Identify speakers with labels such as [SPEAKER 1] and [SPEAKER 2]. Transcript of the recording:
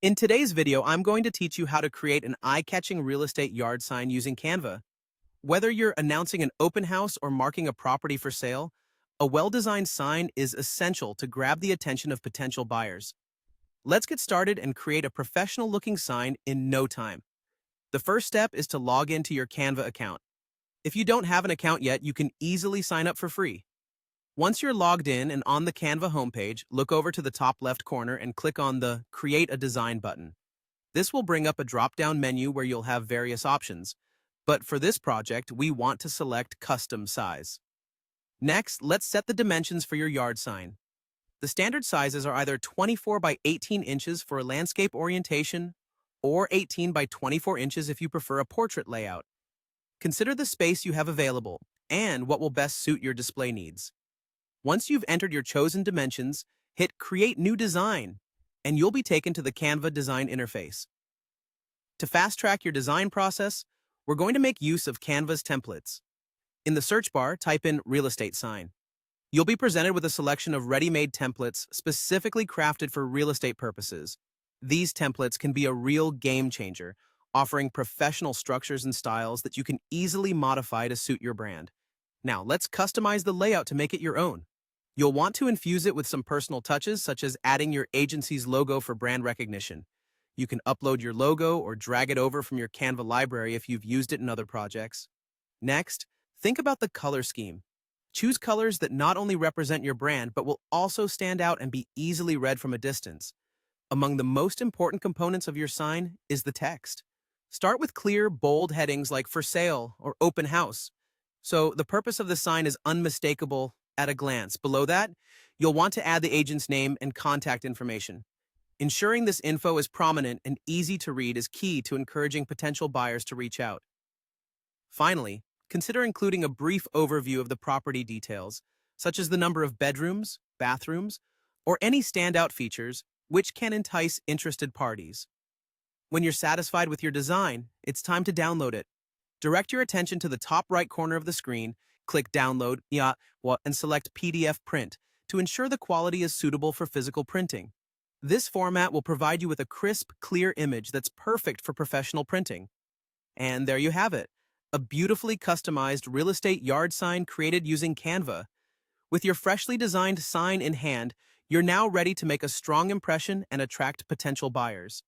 [SPEAKER 1] In today's video, I'm going to teach you how to create an eye-catching real estate yard sign using Canva. Whether you're announcing an open house or marking a property for sale, a well-designed sign is essential to grab the attention of potential buyers. Let's get started and create a professional-looking sign in no time. The first step is to log into your Canva account. If you don't have an account yet, you can easily sign up for free. Once you're logged in and on the Canva homepage, look over to the top left corner and click on the Create a Design button. This will bring up a drop-down menu where you'll have various options. But for this project, we want to select Custom Size. Next, let's set the dimensions for your yard sign. The standard sizes are either 24 by 18 inches for a landscape orientation or 18 by 24 inches if you prefer a portrait layout. Consider the space you have available and what will best suit your display needs. Once you've entered your chosen dimensions, hit Create New Design, and you'll be taken to the Canva design interface. To fast-track your design process, we're going to make use of Canva's templates. In the search bar, type in Real Estate Sign. You'll be presented with a selection of ready-made templates specifically crafted for real estate purposes. These templates can be a real game changer, offering professional structures and styles that you can easily modify to suit your brand. Now, let's customize the layout to make it your own. You'll want to infuse it with some personal touches, such as adding your agency's logo for brand recognition. You can upload your logo or drag it over from your Canva library if you've used it in other projects. Next, think about the color scheme. Choose colors that not only represent your brand, but will also stand out and be easily read from a distance. Among the most important components of your sign is the text. Start with clear, bold headings like For Sale or Open House. So the purpose of the sign is unmistakable at a glance. Below that, you'll want to add the agent's name and contact information. Ensuring this info is prominent and easy to read is key to encouraging potential buyers to reach out. Finally, consider including a brief overview of the property details, such as the number of bedrooms, bathrooms, or any standout features which can entice interested parties. When you're satisfied with your design, it's time to download it. Direct your attention to the top right corner of the screen, click Download, and select PDF Print to ensure the quality is suitable for physical printing. This format will provide you with a crisp, clear image that's perfect for professional printing. And there you have it, a beautifully customized real estate yard sign created using Canva. With your freshly designed sign in hand, you're now ready to make a strong impression and attract potential buyers.